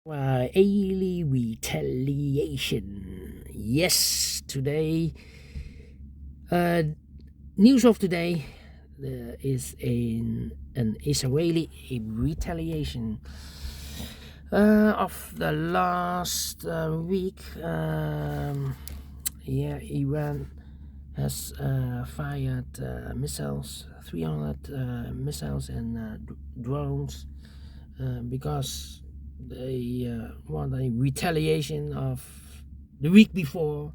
Early retaliation. Yes, today, uh, news of today is an Israeli retaliation of the last week. Iran has fired missiles, 300 missiles and drones because they want a retaliation of the week before.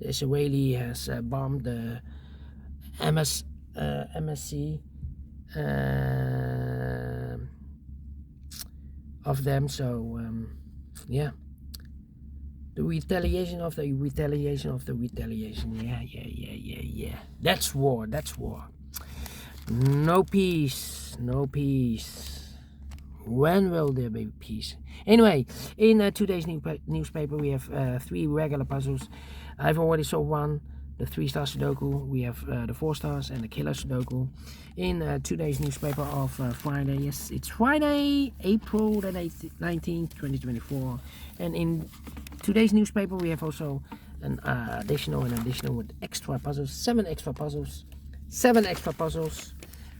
The Israeli has bombed the MSC of them. So yeah, the retaliation of the retaliation of the retaliation. Yeah. That's war. That's war. No peace. No peace. When will there be peace? Anyway, in today's newspaper, we have 3 regular puzzles. I've already solved one, the 3 Stars Sudoku. We have the 4 Stars and the Killer Sudoku. In today's newspaper of Friday, yes, it's Friday, April the 19th, 2024. And in today's newspaper, we have also an additional with extra puzzles, 7 extra puzzles. 7 extra puzzles.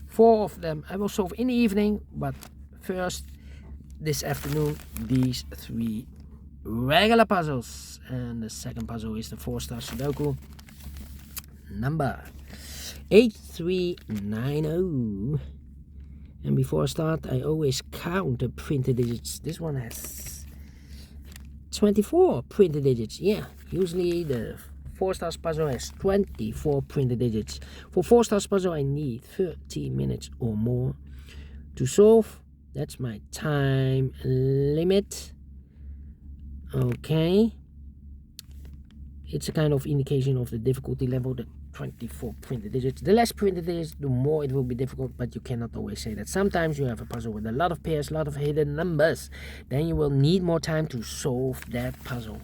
4 of them I will solve in the evening, but first, this afternoon, these 3 regular puzzles. And the second puzzle is the 4 Stars Sudoku number 8390. And before I start, I always count the printed digits. This one has 24 printed digits. Yeah, usually the 4 Stars puzzle has 24 printed digits. For 4 Stars puzzle, I need 30 minutes or more to solve. That's my time limit. Okay. It's a kind of indication of the difficulty level, the 24 printed digits. The less printed digits, the more it will be difficult, but you cannot always say that. Sometimes you have a puzzle with a lot of pairs, a lot of hidden numbers. Then you will need more time to solve that puzzle.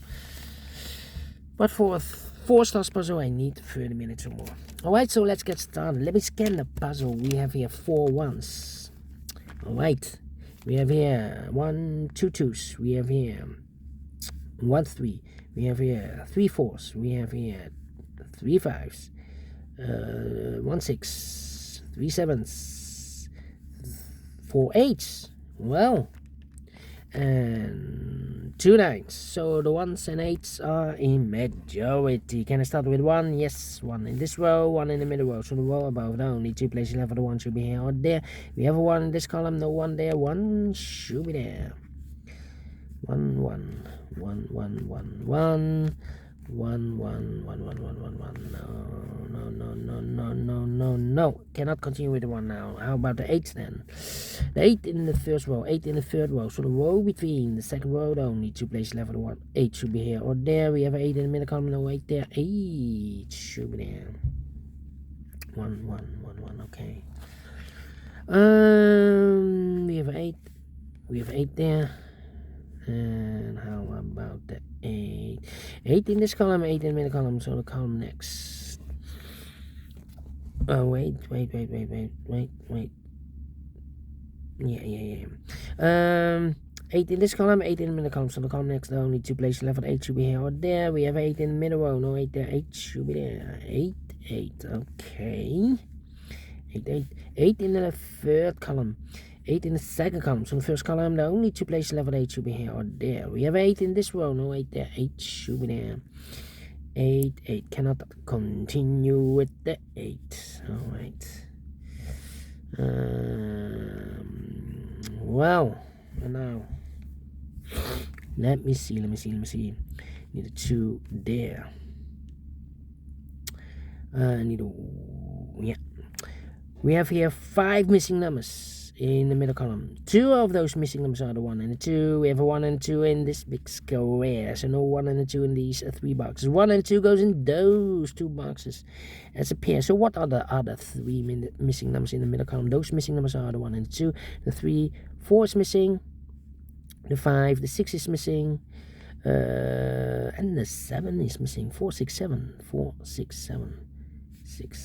But for a 4 Stars puzzle, I need 30 minutes or more. Alright, so let's get started. Let me scan the puzzle. We have here 4 ones. Alright, we have here 1 2 2s, we have here 1 3, we have here 3 4s, we have here 3 5s, 1 6, 3 7s, 4 8s, well, and 2 9s. So the 1s and 8s are in majority. Can I start with 1? Yes, 1 in this row, 1 in the middle row. So the row above, the only 2 places left for the 1 should be here or there. We have a 1 in this column, no 1 there, 1 should be there. 1 1 1 1 1 1 1 1 1 1 1 1 1. No. Cannot continue with the 1 now. How about the 8 then? The 8 in the first row, 8 in the third row. So the row between the second row, the only 2 places left for the 1. 8 should be here or there. We have an 8 in the middle column, no 8 there. 8 should be there. 1 1 1 1. Okay. We have 8. We have 8 there. And how about the 8? 8 in this column, 8 in the middle column, so the column next. Oh, wait. Yeah. 8 in this column, 8 in the middle column, so the column next, the only 2 places left, 8 should be here or there. We have 8 in the middle row, no 8 there, 8 should be there. 8, okay. 8 in the third column. 8 in the second column. So in the first column, the only 2 places left, 8 should be here or there. We have 8 in this row, no 8 there, 8 should be there. 8 cannot continue with the 8. Alright. Well, and now let me see. Need a 2 there. We have here 5 missing numbers in the middle column. 2 of those missing numbers are the 1 and the 2. We have a 1 and 2 in this big square. So no 1 and a 2 in these 3 boxes. 1 and 2 goes in those 2 boxes as a pair. So what are the other 3 missing numbers in the middle column? Those missing numbers are the 1 and the 2. The 3, 4 is missing. The 5, the 6 is missing. And the 7 is missing. 4, 6, 7. 4, 6, 7. 6,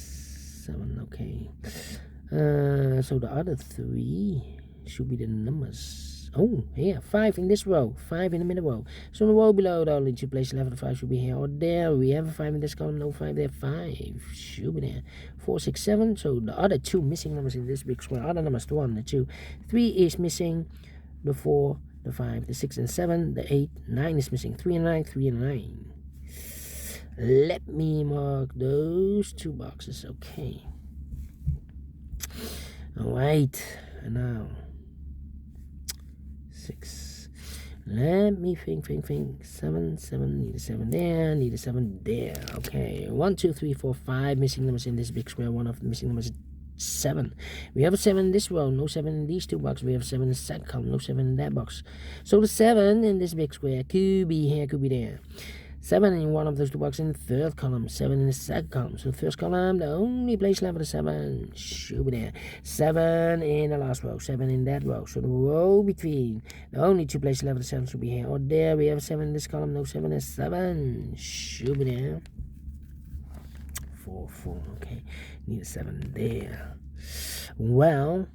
7, okay. So the other 3 should be the numbers Oh, here, 5 in this row, 5 in the middle row. So in the row below, the only 2 places left of the 5 should be here or there. We have a 5 in this column, no 5 there, 5 should be there. 4, 6, 7. So the other 2 missing numbers in this big square, other numbers, the 1, the 2. 3 is missing, the 4, the 5, the 6 and 7, the 8, 9 is missing, 3 and 9, 3 and 9. Let me mark those 2 boxes, okay. Alright, and now 6. Let me think. 7, need a 7 there, need a 7 there. Okay, 1, 2, 3, 4, 5 missing numbers in this big square. One of the missing numbers is 7. We have a 7 in this row, no 7 in these 2 boxes. We have a 7 in the second column, no 7 in that box. So the 7 in this big square could be here, could be there. 7 in one of those 2 boxes in the third column, 7 in the second column. So the first column, the only place left for the 7 should be there. 7 in the last row, 7 in that row. So the row between, the only 2 places left for the 7 should be here or there. We have 7 in this column, no 7 and 7 should be there. 4, 4, okay. Need a 7 there. Well,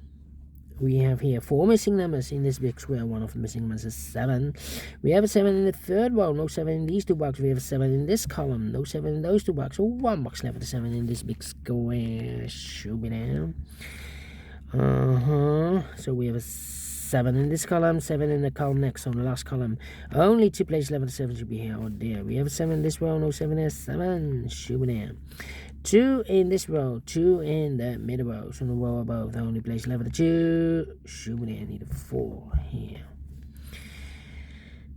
we have here 4 missing numbers in this big square. One of the missing numbers is 7. We have a 7 in the third row, no 7 in these 2 boxes. We have a 7 in this column, no 7 in those 2 boxes. So 1 box left for the 7 in this big square. Should be there. So we have a 7 in this column, 7 in the column next on the last column. Only 2 places left for the 7 should be here or there. We have a 7 in this row, no 7 there, 7 should be there. 2 in this row, 2 in the middle row. So in the row above, the only place left for the 2 should be there. Need a 4 here.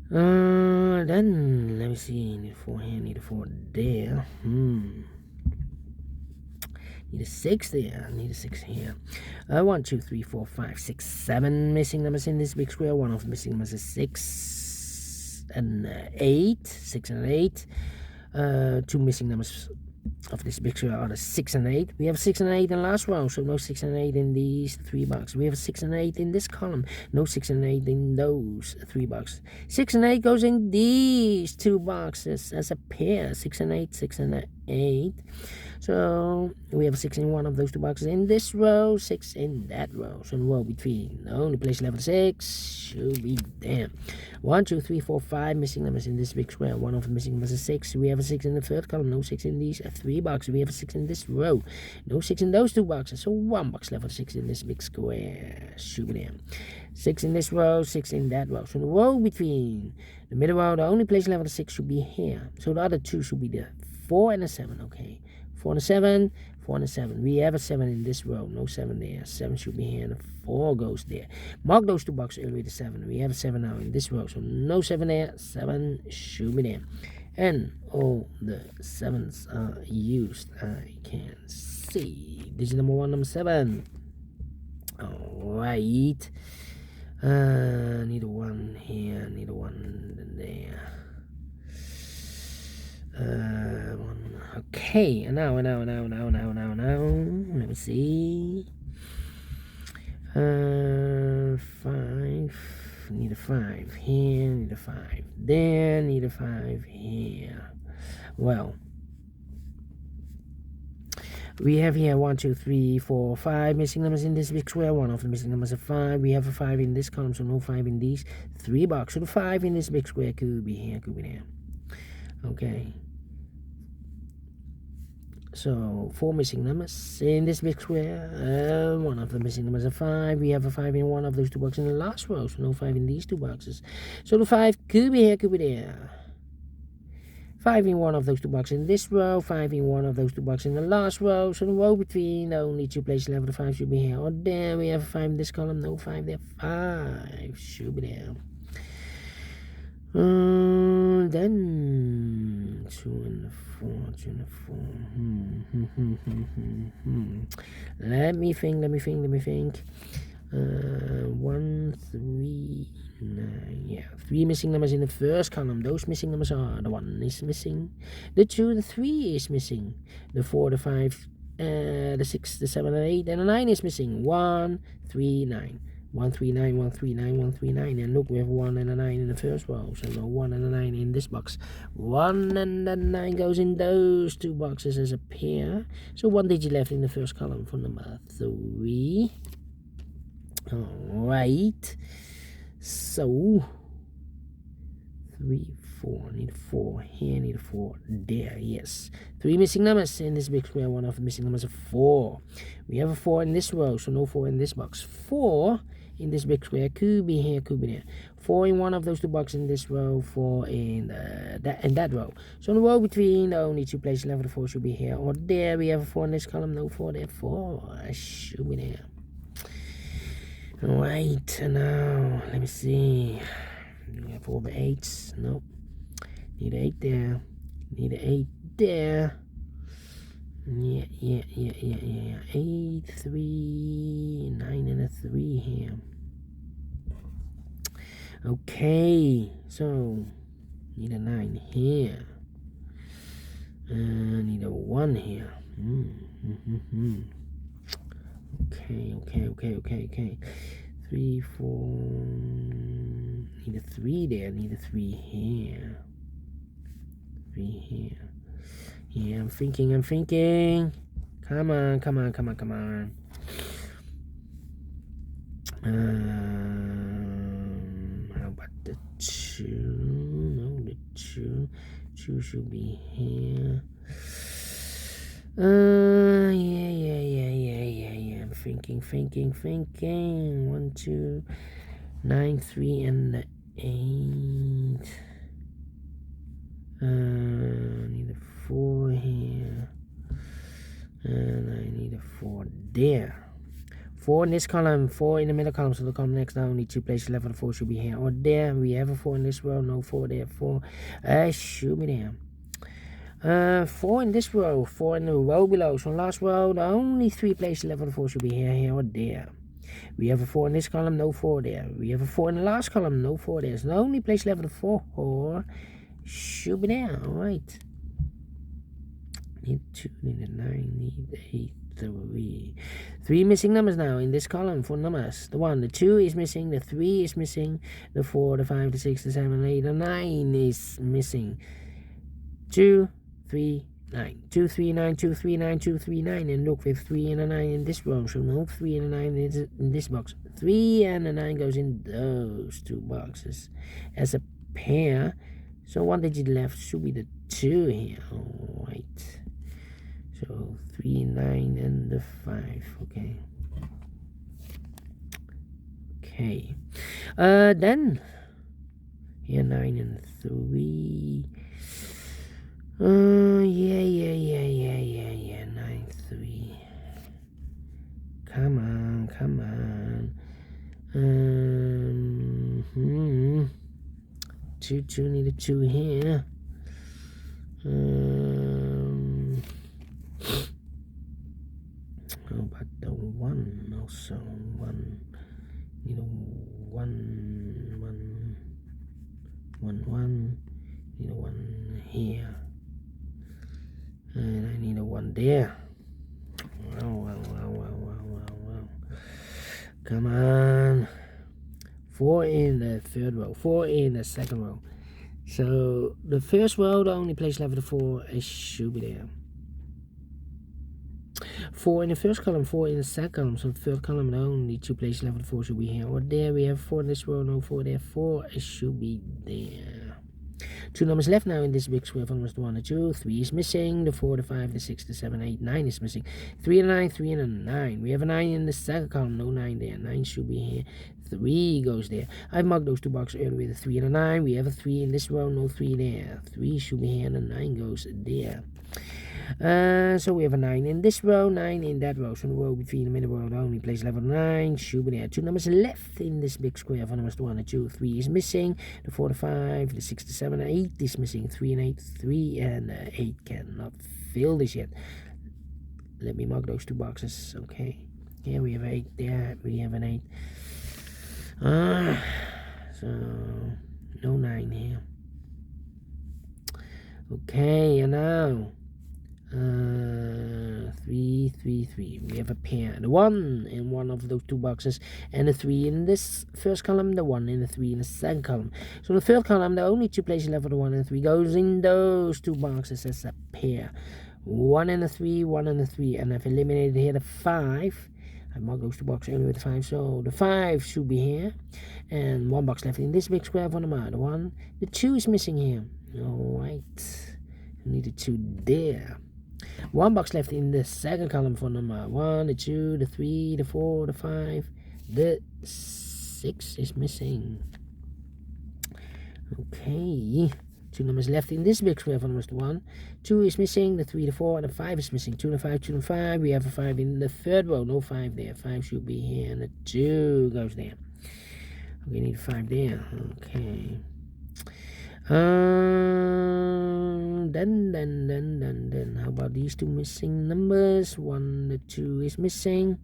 Then let me see. Need a 4 here. Need a 4 there. Need a 6 there. Need a 6 here. 1, 2, 3, 4, 5, 6, 7 missing numbers in this big square. One of the missing numbers is 6 and 8. 6 and 8. 2 missing numbers of this big square are the 6 and 8. We have 6 and 8 in the last row, so no 6 and 8 in these 3 boxes. We have 6 and 8 in this column, no 6 and 8 in those 3 boxes. 6 and 8 goes in these 2 boxes as a pair. 6 and 8, 6 and 8. So we have 6 in one of those 2 boxes in this row, 6 in that row. So in the row between, the only place left for 6 should be there. 1, 2, 3, 4, 5 missing numbers in this big square. One of the missing numbers is 6. We have a 6 in the third column, no 6 in these 3 boxes. We have a 6 in this row, no 6 in those 2 boxes. So 1 box left for 6 in this big square. Should be there. 6 in this row, 6 in that row. So the row between, the middle row, the only place left for the 6 should be here. So the other 2 should be there. 4 and a 7, okay. 4 and a 7, 4 and a 7. We have a 7 in this row, no 7 there. 7 should be here, and a 4 goes there. Mark those 2 boxes earlier, the 7. We have a 7 now in this row, so no 7 there. 7 should be there. And all the 7s are used. I can see. This is number 1, number 7. Alright. Need a 1 here, need a 1 there. 1. Okay, and now. Let me see. 5. Need a 5 here. Need a 5 there. Need a 5 here. Well, we have here 1, 2, 3, 4, 5 missing numbers in this big square. One of the missing numbers is 5. We have a 5 in this column, so no 5 in these 3 boxes. So the 5 in this big square could be here, could be there. Okay. So 4 missing numbers in this big square. One of the missing numbers is 5. We have a 5 in one of those 2 boxes in the last row, so no 5 in these 2 boxes. So the 5 could be here, could be there. 5 in one of those 2 boxes in this row, 5 in one of those 2 boxes in the last row. So the row between, the only 2 places left for the 5 should be here or there. We have a 5 in this column, no 5 there. 5 should be there. Then 2 and 4, 2 and 4. Let me think. 1, 3, 9. Yeah, 3 missing numbers in the first column. Those missing numbers are, the 1 is missing, the 2, the 3 is missing, the 4, the 5, the 6, the 7, and 8, and the 9 is missing. 1, 3, 9. 1, 3, 9, 1, 3, 9, 1, 3, 9. And look, we have 1 and a 9 in the first row. So no 1 and a 9 in this box. 1 and a 9 goes in those 2 boxes as a pair. So 1 digit left in the first column for number 3. Alright. So 3, 4, need a 4 here, need a 4 there. Yes, 3 missing numbers in this big square. One of the missing numbers is 4. We have a 4 in this row, so no 4 in this box. 4 in this big square, could be here, could be there. 4 in one of those two boxes in this row, 4 in that row. So in the row between, the only two places left, the 4 should be here or there. We have a 4 in this column, no 4 there, 4 should be there. Right, now let me see. We have 4 by 8s. Nope. Need 8 there. Need 8 there. Yeah. 8, 3, 9 and a 3 here. Okay, so need a 9 here. Need a 1 here. Okay. 3, 4. Need a 3 there. Need a 3 here. 3 here. Yeah, I'm thinking. Come on. How about the 2? No, the 2. 2 should be here. Yeah. I'm thinking. 1, 2, 9, 3, and the 8. Need a 4 here, and I need a 4 there. 4 in this column, 4 in the middle column, so the column next down, only 2 places left, the 4 should be here or there. We have a 4 in this row, no 4 there, 4 should be there. 4 in this row, 4 in the row below, so last row, the only 3 places left, the 4 should be here or there. We have a 4 in this column, no 4 there. We have a 4 in the last column, no 4 there. So the only place left, the 4 should be there. Alright. Need 2, need a 9, need 8, 3. 3 missing numbers now in this column for numbers. The 1, the 2 is missing, the 3 is missing, the 4, the 5, the 6, the 7, 8, the 9 is missing. 2, 3, 9. 2, 3, 9, 2, 3, 9, 2, 3, 9. And look, with 3 and a 9 in this row, so no 3 and a 9 in this box. 3 and a 9 goes in those two boxes as a pair. So 1 digit left should be the 2 here. Alright. So 3, 9, and the 5. Okay. Then here 9 and 3. Yeah. 9, 3. Come on. 2, need a 2 here. How about the 1 also? 1, need a 1, need a 1 here. And I need a 1 there. Wow. Come on. 4 in the third row, 4 in the second row. So the first row, the only place left of the 4 should be there. 4 in the first column, 4 in the second column. So the third column, the only 2 places left of the 4 should be here or there. We have 4 in this row, no 4 there. 4 should be there. 2 numbers left now in this big square. From the 1 and 2. 3 is missing. The 4, the 5, the 6, the 7, 8, 9 is missing. 3 and a 9, 3 and a 9. We have a 9 in the second column, no 9 there. 9 should be here. 3 goes there. I marked those two boxes earlier with a 3 and a 9. We have a 3 in this row, no 3 there. 3 should be here, and a 9 goes there. So we have a 9 in this row, 9 in that row. So the row between the middle row, the only place level 9 should be there. 2 numbers left in this big square. For numbers 1 and 2, 3 is missing. The 4, the 5, the 6, the 7, 8 is missing. 3 and 8, 3 and 8 cannot fill this yet. Let me mark those two boxes. Okay. Here we have 8. There we have an 8. So no 9 here. Okay, and now 3, 3, 3. We have a pair. The 1 in one of those two boxes, and the 3 in this first column, the 1 and the 3 in the second column. So the third column, the only 2 places left for the 1 and 3 goes in those two boxes as a pair. 1 and a 3, 1 and a 3, and I've eliminated here the 5. I marked those 2 boxes earlier with the 5, so the 5 should be here. And 1 box left in this big square for number 1. The 2 is missing here. Alright. I need the 2 there. 1 box left in the second column for number 1, the 2, the 3, the 4, the 5. The 6 is missing. Okay. 2 numbers left in this big square for numbers 1. 2 is missing, the 3, the 4, and the 5 is missing. 2 and 5, 2 and 5. We have a 5 in the third row. No 5 there. 5 should be here, and the 2 goes there. We need 5 there. Okay. Then. How about these 2 missing numbers? 1, the 2 is missing.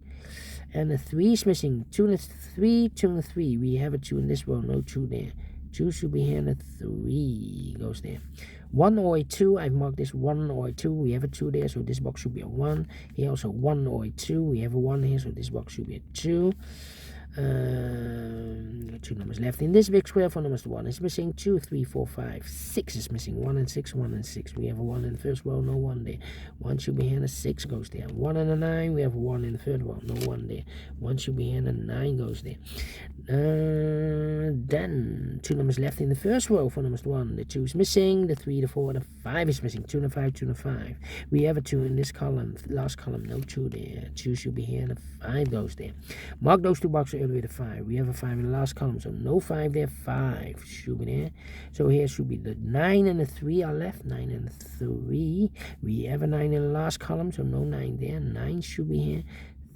And the 3 is missing. 2 and 3, 2 and 3. We have a 2 in this row. No 2 there. 2 should be here, and a 3 goes there. 1 or a 2. I've marked this 1 or a 2. We have a 2 there, so this box should be a 1. Here also 1 or a 2. We have a 1 here, so this box should be a 2. 2 numbers left in this big square for numbers 1 is missing. 2, 3, 4, 5, 6 is missing. 1 and 6, 1 and 6. We have a 1 in the first row, no 1 there. 1 should be here, and a 6 goes there. 1 and a 9, we have a 1 in the third row, no 1 there. 1 should be here, and a 9 goes there. Then 2 numbers left in the first row for numbers 1. The 2 is missing. The 3, the 4, and the 5 is missing. 2 and a 5, 2 and a 5. We have a 2 in this column, last column, no 2 there. 2 should be here, and a 5 goes there. Mark those 2 boxes earlier with a 5. We have a 5 in the last column, so no 5 there. 5 should be there. So here should be the 9 and the 3 are left. 9 and the 3. We have a 9 in the last column, so no 9 there. 9 should be here.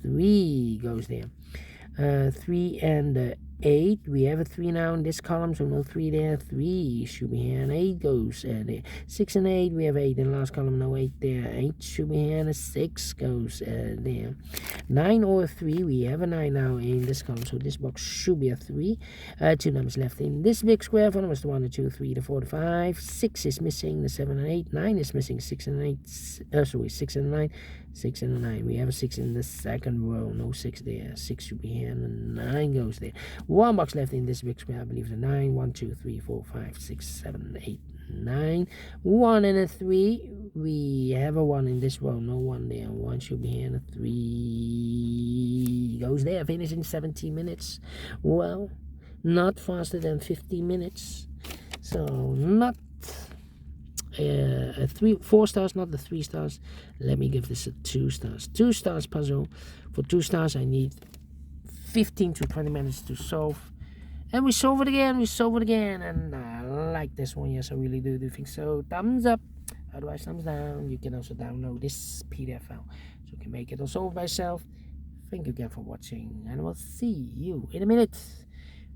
3 goes there. 3 and the 8. We have a 3 now in this column, so no 3 there. 3 should be here, and 8 goes there. 6 and 8. We have 8 in the last column, no 8 there. 8 should be here, and a 6 goes there. 9 or a 3. We have a 9 now in this column, so this box should be a 3. 2 numbers left in this big square for numbers 1, 2, 3, 4, 5. 6 is missing, the 7 and 8. 9 is missing, 6 and 8. 6 and 9. 6 and 9. We have a 6 in the second row, no 6 there. 6 should be here, and the 9 goes there. 1 box left in this big square, I believe the 9. 1, 2, 3, 4, 5, 6, 7, 8, 9. 1 and a 3. We have a 1 in this row, no 1 there. 1 should be here, and a 3 goes there. Finish in 17 minutes. Well, not faster than 15 minutes. So, not 4 stars, not the 3 stars. Let me give this a 2 stars. 2 stars puzzle. For 2 stars, I need 15 to 20 minutes to solve. And we solve it again, and I like this one. Yes, I really do think so. Thumbs up, otherwise thumbs down. You can also download this PDF file, so you can make it or solve by yourself. Thank you again for watching, and we'll see you in a minute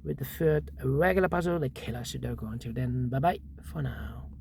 with the third regular puzzle, the killer Sudoku. Until then, bye bye for now.